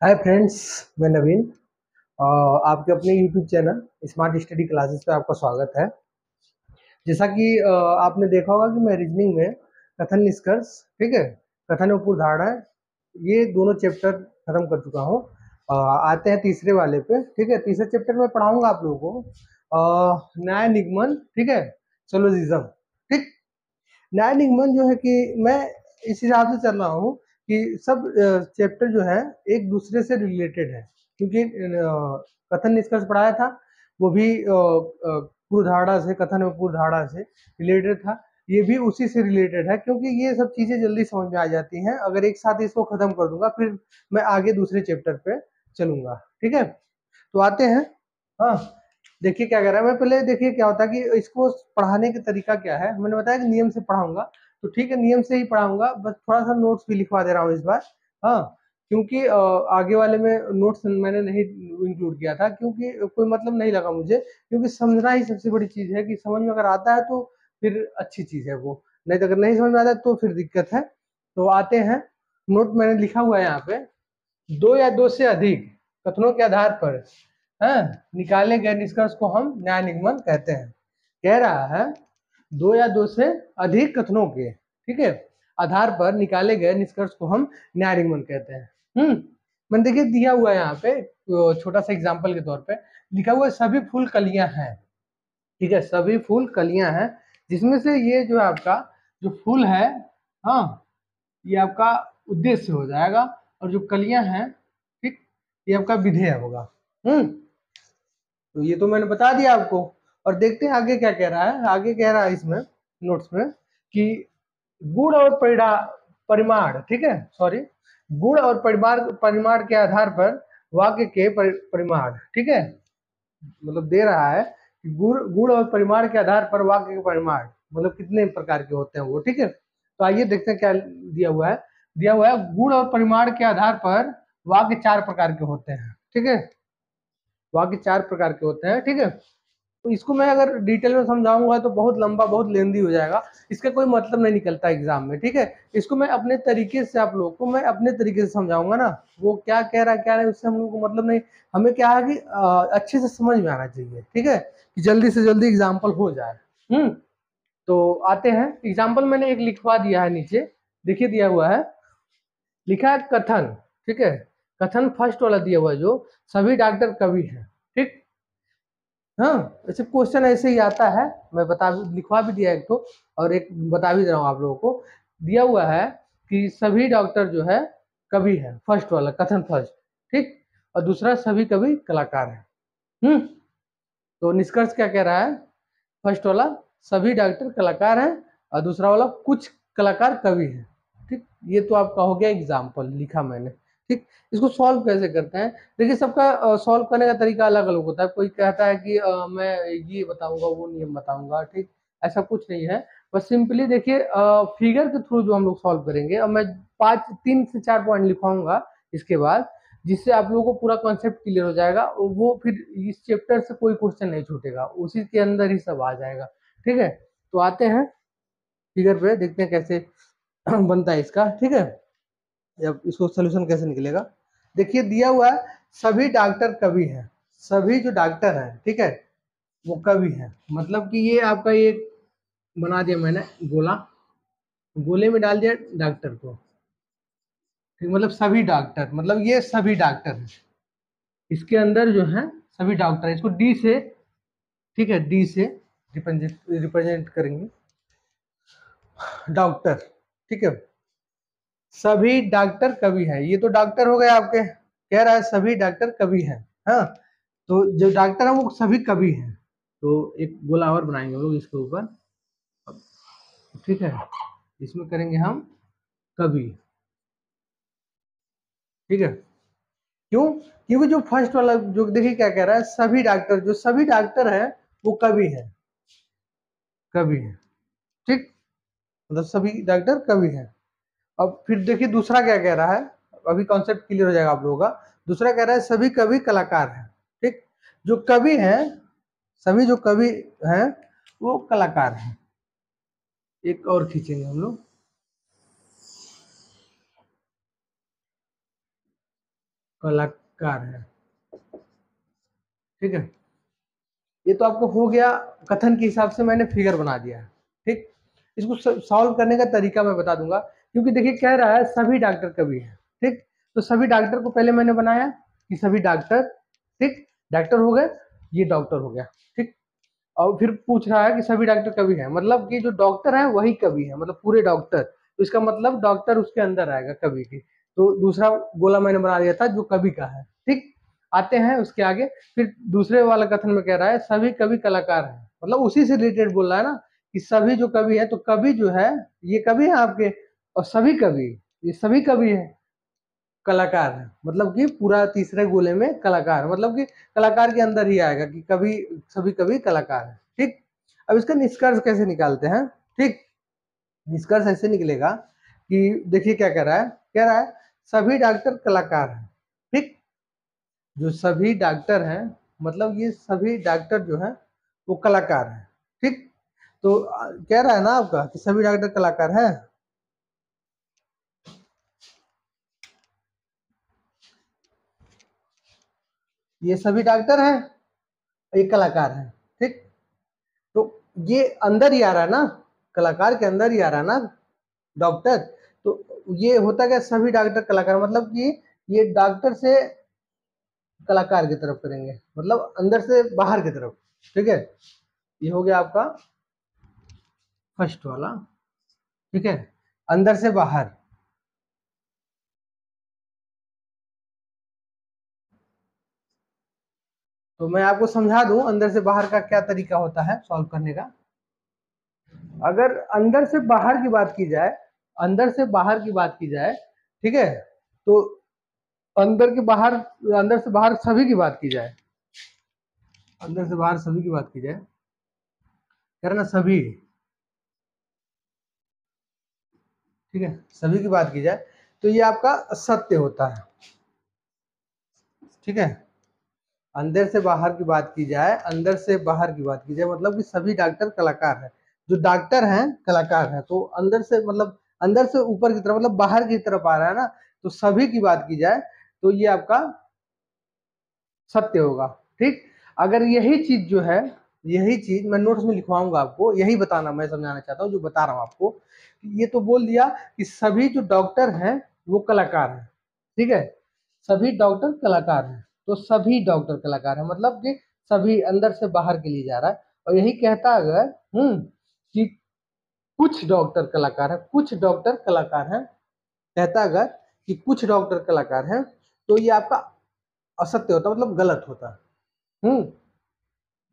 Hi friends, मैं नवीन। आपके अपने YouTube channel smart study classes पे आपका स्वागत है। जैसा कि आपने देखा होगा कि मैं रीजनिंग में कथन निष्कर्ष, ठीक है, कथन और पूर्वधारणा, ये दोनों चैप्टर खत्म कर चुका हूँ। आते हैं तीसरे वाले पे, ठीक है। तीसरे चैप्टर में पढ़ाऊंगा आप लोगों को न्याय निगमन, ठीक है, सोलोजिज्म, ठीक। न्याय निगमन जो है कि मैं इस हिसाब से चल रहा हूँ कि सब चैप्टर जो है एक दूसरे से रिलेटेड है, क्योंकि कथन निष्कर्ष पढ़ाया था, वो भी पूर्वधारणा से, कथन और पूर्वधारणा से रिलेटेड था। ये भी उसी से रिलेटेड है, क्योंकि ये सब चीजें जल्दी समझ में आ जाती हैं अगर एक साथ इसको खत्म कर दूंगा, फिर मैं आगे दूसरे चैप्टर पे चलूंगा, ठीक है। तो आते हैं। हाँ, देखिए क्या कर रहा है। मैं पहले देखिए क्या होता है कि इसको पढ़ाने का तरीका क्या है। मैंने बताया कि नियम से पढ़ाऊंगा, तो ठीक है, नियम से ही पढ़ाऊंगा, बस थोड़ा सा नोट्स भी लिखवा दे रहा हूँ इस बार। हाँ, क्योंकि आगे वाले में नोट्स मैंने नहीं इंक्लूड किया था, क्योंकि कोई मतलब नहीं लगा मुझे, क्योंकि समझना ही सबसे बड़ी चीज है कि समझ में अगर आता है तो फिर अच्छी चीज है वो, नहीं तो अगर नहीं समझ में आता है तो फिर दिक्कत है। तो आते हैं। नोट मैंने लिखा हुआ है यहाँ पे, दो या दो से अधिक कथनों के आधार पर निकाले गए निष्कर्ष को हम न्याय निगमन कहते हैं। कह रहा है दो या दो से अधिक कथनों के, ठीक है, आधार पर निकाले गए निष्कर्ष को हम न्याय निगमन कहते हैं। मैंने देखिए दिया हुआ है यहाँ पे, छोटा सा एग्जाम्पल के तौर पे लिखा हुआ है, सभी फूल कलियां हैं, ठीक है, सभी फूल कलियां हैं, जिसमें से ये जो है आपका जो फूल है, हाँ, ये आपका उद्देश्य हो जाएगा, और जो कलियां हैं, ठीक, ये आपका विधेय होगा। तो ये तो मैंने बता दिया आपको। और देखते हैं आगे क्या कह रहा है। आगे कह रहा है इसमें नोट्स में कि गुण और परिमाण, ठीक है, सॉरी, गुण और परिमाण परिमाण के आधार पर वाक्य के परिमाण, ठीक है, मतलब दे रहा है कि गुण गुण और परिमाण के आधार पर वाक्य के परिमाण मतलब कितने प्रकार के होते हैं वो, ठीक है। तो आइए देखते हैं क्या दिया हुआ है। दिया हुआ है गुण और परिमाण के आधार पर वाक्य चार प्रकार के होते हैं, ठीक है, वाक्य चार प्रकार के होते हैं, ठीक है। तो इसको मैं अगर डिटेल में समझाऊंगा तो बहुत लंबा, बहुत लेंदी हो जाएगा, इसका कोई मतलब नहीं निकलता एग्जाम में, ठीक है। इसको मैं अपने तरीके से आप लोग को मैं अपने तरीके से समझाऊंगा ना, वो क्या कह रहा है क्या नहीं उससे हम लोग को मतलब नहीं। हमें क्या है कि अच्छे से समझ में आना चाहिए, ठीक है, कि जल्दी से जल्दी एग्जाम्पल हो जाए। तो आते हैं एग्जाम्पल, मैंने एक लिखवा दिया है नीचे, देखिए दिया हुआ है, लिखा है कथन, ठीक है, कथन फर्स्ट वाला दिया हुआ है, जो सभी डॉक्टर कवि हैं, ठीक। हाँ, ऐसे क्वेश्चन ऐसे ही आता है, मैं बता लिखवा भी दिया एक तो, और एक बता भी दे रहा हूँ आप लोगों को। दिया हुआ है कि सभी डॉक्टर जो है कवि है, फर्स्ट वाला कथन फर्स्ट, ठीक, और दूसरा सभी कवि कलाकार है। तो निष्कर्ष क्या कह रहा है, फर्स्ट वाला सभी डॉक्टर कलाकार हैं, और दूसरा वाला कुछ कलाकार कवि हैं, ठीक। ये तो आपका हो गया एग्जाम्पल, लिखा मैंने, ठीक। इसको सॉल्व कैसे करते हैं, देखिए सबका सॉल्व करने का तरीका अलग अलग होता है। कोई कहता है कि मैं ये बताऊंगा, वो नियम बताऊंगा, ठीक, ऐसा कुछ नहीं है। बस सिंपली देखिए फिगर के थ्रू जो हम लोग सॉल्व करेंगे, और मैं तीन से चार पॉइंट लिखवाऊंगा इसके बाद, जिससे आप लोगों को पूरा कॉन्सेप्ट क्लियर हो जाएगा। वो फिर इस चैप्टर से कोई क्वेश्चन नहीं छूटेगा, उसी के अंदर ही सब आ जाएगा, ठीक है। तो आते हैं फिगर पे, देखते हैं कैसे बनता है इसका, ठीक है, अब इसको सोल्यूशन कैसे निकलेगा। देखिए दिया हुआ है सभी डॉक्टर कवि हैं, सभी जो डॉक्टर हैं, ठीक है, वो कवि हैं, मतलब कि ये आपका ये बना दिया मैंने गोला, गोले में डाल दिया डॉक्टर को, ठीक, मतलब सभी डॉक्टर, मतलब ये सभी डॉक्टर हैं, इसके अंदर जो है सभी डॉक्टर है, इसको डी से, ठीक है, डी से रिप्रेजेंट करेंगे डॉक्टर, ठीक है, सभी डॉक्टर कवि हैं। ये तो डॉक्टर हो गए आपके, कह रहा है सभी डॉक्टर कवि हैं, हाँ, तो जो डॉक्टर है वो सभी कवि हैं। तो एक गोला और बनाएंगे हम लोग इसके ऊपर, ठीक है, इसमें करेंगे हम कवि, ठीक है। क्यों? क्योंकि जो फर्स्ट वाला जो देखिए क्या कह रहा है, सभी डॉक्टर, जो सभी डॉक्टर हैं वो कवि हैं, कवि हैं, ठीक, मतलब सभी डॉक्टर कवि हैं। अब फिर देखिए दूसरा क्या कह रहा है, अभी कॉन्सेप्ट क्लियर हो जाएगा आप लोगों का। दूसरा कह रहा है सभी कवि कलाकार हैं, ठीक, जो कवि हैं, सभी जो कवि हैं वो कलाकार हैं। एक और खींचेंगे हम लोग, कलाकार है। ठीक है, ये तो आपको हो गया, कथन के हिसाब से मैंने फिगर बना दिया है। ठीक, इसको सॉल्व करने का तरीका मैं बता दूंगा, क्योंकि देखिए कह रहा है सभी डॉक्टर कवि हैं। ठीक, तो सभी डॉक्टर को पहले मैंने बनाया कि सभी डॉक्टर, ठीक, डॉक्टर हो गए, ये डॉक्टर हो गया। ठीक, और फिर पूछ रहा है कि सभी डॉक्टर कवि हैं, मतलब कि जो डॉक्टर है वही कवि है, मतलब पूरे डॉक्टर, तो इसका मतलब डॉक्टर उसके अंदर आएगा कवि के। तो दूसरा गोला मैंने बना दिया था जो कवि का है। ठीक, आते हैं उसके आगे, फिर दूसरे वाला कथन में कह रहा है सभी कवि कलाकार हैं, मतलब उसी से रिलेटेड बोल रहा है ना कि सभी जो कवि है, तो कवि जो है ये कवि है आपके, और सभी कवि, ये सभी कवि है कलाकार है, मतलब कि पूरा तीसरे गोले में कलाकार, मतलब कि कलाकार के अंदर ही आएगा कि कवि, सभी कवि कलाकार है। ठीक, अब इसका निष्कर्ष कैसे निकालते हैं। ठीक, निष्कर्ष ऐसे निकलेगा कि देखिए क्या कह रहा है, कह रहा है सभी डॉक्टर कलाकार हैं। ठीक, जो सभी डॉक्टर हैं, मतलब ये सभी डॉक्टर जो है वो कलाकार हैं। ठीक, तो कह रहा है ना आपका कि सभी डॉक्टर कलाकार हैं, ये सभी डॉक्टर हैं, ये कलाकार हैं। ठीक, तो ये अंदर ही आ रहा है ना, कलाकार के अंदर ही आ रहा है ना डॉक्टर, तो ये होता क्या, सभी डॉक्टर कलाकार, मतलब कि ये डॉक्टर से कलाकार की तरफ करेंगे, मतलब अंदर से बाहर की तरफ। ठीक है, ये हो गया आपका फर्स्ट वाला। ठीक है, अंदर से बाहर, तो मैं आपको समझा दूं अंदर से बाहर का क्या तरीका होता है सॉल्व करने का। अगर अंदर से बाहर की बात की जाए, अंदर से बाहर की बात की जाए, ठीक है, तो अंदर के बाहर, अंदर से बाहर सभी की बात की जाए, अंदर से बाहर सभी की बात की जाए, कह रहे ना सभी, ठीक है, सभी की बात की जाए, तो ये आपका सत्य होता है। ठीक है, अंदर से बाहर की बात की जाए, अंदर से बाहर की बात की जाए, मतलब कि सभी डॉक्टर कलाकार हैं, जो डॉक्टर हैं कलाकार हैं, तो अंदर से मतलब अंदर से ऊपर की तरफ, मतलब बाहर की तरफ आ रहा है ना, तो सभी की बात की जाए तो ये आपका सत्य होगा। ठीक, अगर यही चीज जो है, यही चीज मैं नोट्स में लिखवाऊंगा आपको, यही बताना मैं समझाना चाहता हूँ, जो बता रहा हूँ आपको, ये तो बोल दिया कि सभी जो डॉक्टर हैं वो कलाकार हैं। ठीक है, सभी डॉक्टर कलाकार हैं, तो सभी डॉक्टर कलाकार हैं, मतलब कि सभी अंदर से बाहर के लिए जा रहा है, और यही कहता अगर कि कुछ डॉक्टर कलाकार हैं, कुछ डॉक्टर कलाकार हैं, कहता अगर कि कुछ डॉक्टर कलाकार हैं, तो ये आपका असत्य होता, मतलब गलत होता।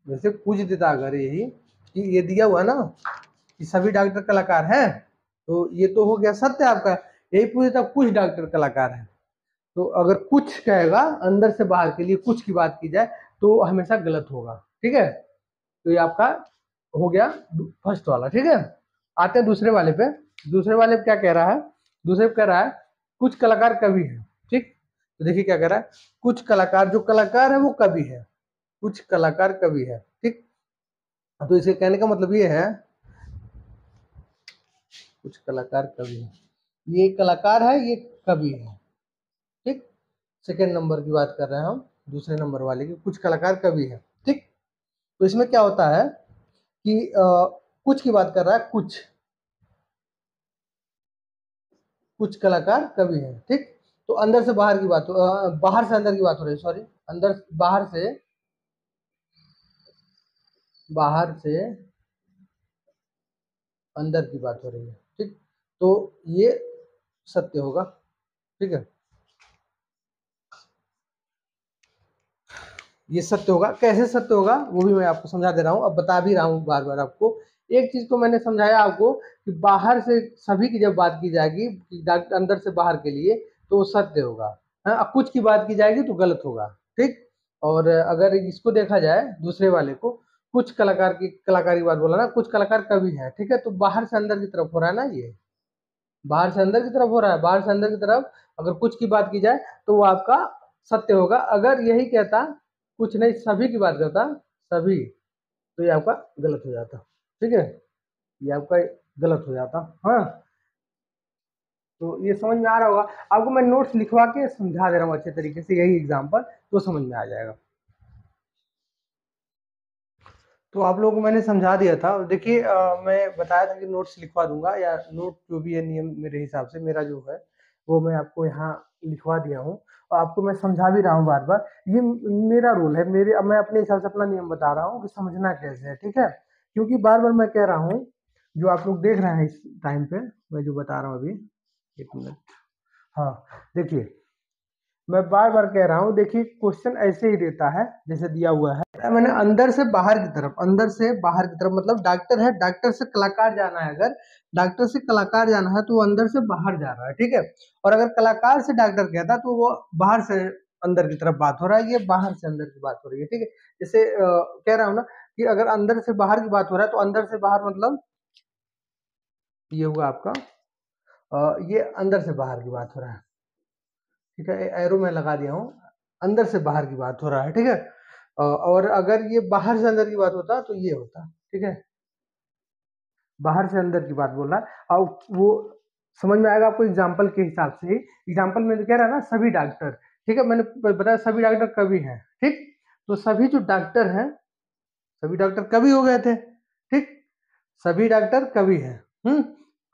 वैसे पूछ देता अगर यही कि ये दिया हुआ ना कि सभी डॉक्टर कलाकार हैं, तो ये तो हो गया सत्य आपका, यही पूछ देता कुछ डॉक्टर कलाकार हैं, तो अगर कुछ कहेगा अंदर से बाहर के लिए कुछ की बात की जाए तो हमेशा गलत होगा। ठीक है, तो ये आपका हो गया फर्स्ट वाला। ठीक है, आते हैं दूसरे वाले पे। दूसरे वाले पे क्या कह रहा है, दूसरे पे कह रहा है कुछ कलाकार कवि है। ठीक, तो देखिए क्या कह रहा है, कुछ कलाकार, जो कलाकार है वो कवि है, कुछ कलाकार कवि है। ठीक, तो इसे कहने का मतलब ये है कुछ कलाकार कवि है, ये कलाकार है, ये कवि है। ठीक, सेकेंड नंबर की बात कर रहे हैं हम, दूसरे नंबर वाले की, कुछ कलाकार कवि है। ठीक, तो इसमें क्या होता है कि कुछ की बात कर रहा है, कुछ कलाकार कवि है। ठीक, तो अंदर से बाहर की बात, बाहर से अंदर की बात हो रही है, सॉरी, अंदर बाहर से अंदर की बात हो रही है। ठीक, तो ये सत्य होगा। ठीक है, ये सत्य होगा, कैसे सत्य होगा वो भी मैं आपको समझा दे रहा हूँ, अब बता भी रहा हूँ बार बार आपको। एक चीज तो मैंने समझाया आपको कि बाहर से सभी की जब बात की जाएगी कि अंदर से बाहर के लिए, तो वो सत्य होगा। हाँ, अब कुछ की बात की जाएगी तो गलत होगा। ठीक, और अगर इसको देखा जाए दूसरे वाले को, कुछ कलाकार की बात बोला ना, कुछ कलाकार कवि है। ठीक है, तो बाहर से अंदर की तरफ हो रहा है ना, ये बाहर से अंदर की तरफ हो रहा है, बाहर से अंदर की तरफ अगर कुछ की बात की जाए तो वो आपका सत्य होगा। अगर यही कहता कुछ नहीं सभी की बात करता, सभी, तो ये आपका गलत हो जाता। ठीक है, ये आपका गलत हो जाता। हाँ, तो ये समझ में आ रहा होगा आपको। मैं नोट्स लिखवा के समझा दे रहा हूँ अच्छे तरीके से, यही एग्जाम्पल तो समझ में आ जाएगा। तो आप लोगों को मैंने समझा दिया था। देखिए मैं बताया था कि नोट्स लिखवा दूंगा, या नोट जो भी है नियम मेरे हिसाब से मेरा जो है वो मैं आपको यहाँ लिखवा दिया हूँ, और आपको मैं समझा भी रहा हूँ बार बार। ये मेरा रूल है, मेरे, अब मैं अपने हिसाब से अपना नियम बता रहा हूँ कि समझना कैसे है, ठीक है। क्योंकि बार बार मैं कह रहा हूँ, जो आप लोग देख रहे हैं इस टाइम पे मैं जो बता रहा हूँ अभी, 1 मिनट, हाँ देखिए मैं बार बार कह रहा हूँ, देखिए क्वेश्चन ऐसे ही देता है जैसे दिया हुआ है। मैंने अंदर से बाहर की तरफ, अंदर से बाहर की तरफ मतलब डॉक्टर है, डॉक्टर से कलाकार जाना है। अगर डॉक्टर से कलाकार जाना है तो वो अंदर से बाहर जा रहा है, ठीक है। और अगर कलाकार से डॉक्टर कहता तो वो बाहर से अंदर की तरफ बात हो रहा है, ये बाहर से अंदर की बात हो रही है, ठीक है। जैसे कह रहा हूँ ना कि अगर अंदर से बाहर की बात हो रहा है तो अंदर से बाहर मतलब ये हुआ आपका, ये अंदर से बाहर की बात हो रहा है, ठीक है। एरो में लगा दिया हूँ, अंदर से बाहर की बात हो रहा है, ठीक है। और अगर ये बाहर से अंदर की बात होता तो ये होता, ठीक है। बाहर से अंदर की बात बोल रहा है, और वो समझ में आएगा आपको एग्जाम्पल के हिसाब से ही। एग्जाम्पल में तो कह रहा है ना सभी डॉक्टर, ठीक है, मैंने बताया सभी डॉक्टर कवि हैं, ठीक। तो सभी जो डॉक्टर हैं, सभी डॉक्टर कवि हो गए थे, ठीक। सभी डॉक्टर कवि हैं।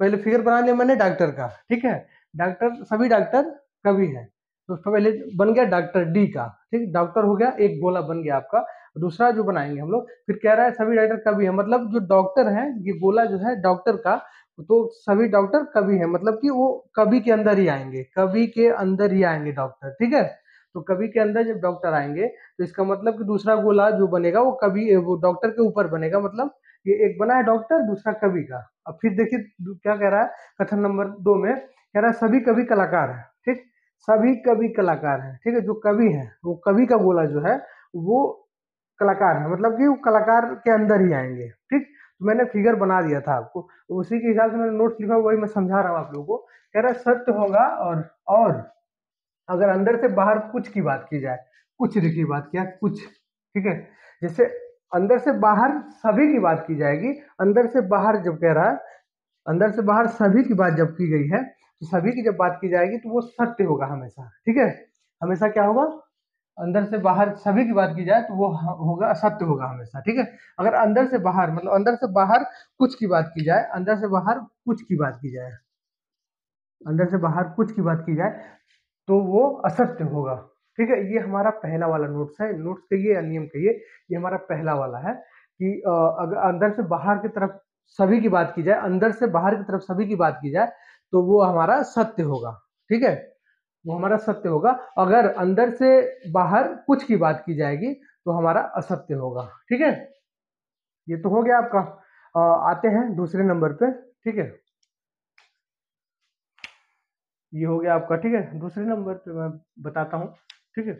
पहले फिगर बना लिया मैंने डॉक्टर का, ठीक है। डॉक्टर, सभी डॉक्टर कवि हैं, तो उसका पहले बन गया डॉक्टर डी का, ठीक। डॉक्टर हो गया, एक गोला बन गया आपका। दूसरा जो बनाएंगे हम लोग, फिर कह रहा है सभी डॉक्टर कवि है, मतलब जो डॉक्टर है, ये गोला जो है डॉक्टर का, तो सभी डॉक्टर कवि है, मतलब कि वो कवि के अंदर ही आएंगे, कवि के अंदर ही आएंगे डॉक्टर, ठीक है। तो कवि के अंदर जब डॉक्टर आएंगे तो इसका मतलब कि दूसरा गोला जो बनेगा वो कवि, वो डॉक्टर के ऊपर बनेगा, मतलब ये एक बना है डॉक्टर, दूसरा कवि का। अब फिर देखिए क्या कह रहा है, कथन नंबर 2 में कह रहा है सभी कवि कलाकार है, ठीक। सभी कवि कलाकार है, ठीक है। जो कवि है वो कवि का गोला जो है वो कलाकार है, मतलब कि वो कलाकार के अंदर ही आएंगे, ठीक। तो मैंने फिगर बना दिया था आपको, उसी के हिसाब से मैंने नोट्स लिखा, वही मैं समझा रहा हूँ आप लोगों को। कह रहा है सत्य होगा, और अगर अंदर से बाहर कुछ की बात की जाए, कुछ की बात किया, कुछ, ठीक है। जैसे अंदर से बाहर सभी की बात की जाएगी, अंदर से बाहर जब कह रहा है, अंदर से बाहर सभी की बात जब की गई है, तो सभी की जब बात की जाएगी तो वो सत्य होगा हमेशा, ठीक है। हमेशा क्या होगा, अंदर से बाहर सभी की बात की जाए तो वो होगा, सत्य होगा हमेशा, ठीक है। अगर अंदर से बाहर मतलब अंदर से बाहर कुछ की बात की जाए, अंदर से बाहर कुछ की बात की जाए, अंदर से बाहर कुछ की बात की जाए तो वो असत्य होगा, ठीक है। ये हमारा पहला वाला नोट्स है, नोट्स कहिए या नियम कहिए, ये हमारा पहला वाला है कि अगर अंदर से बाहर की तरफ सभी की बात की जाए, अंदर से बाहर की तरफ सभी की बात की जाए तो वो हमारा सत्य होगा, ठीक है। वो हमारा सत्य होगा। अगर अंदर से बाहर कुछ की बात की जाएगी तो हमारा असत्य होगा, ठीक है। ये तो हो गया आपका। आते हैं दूसरे नंबर पे, ठीक है। ये हो गया आपका, ठीक है। दूसरे नंबर पे मैं बताता हूँ, ठीक है।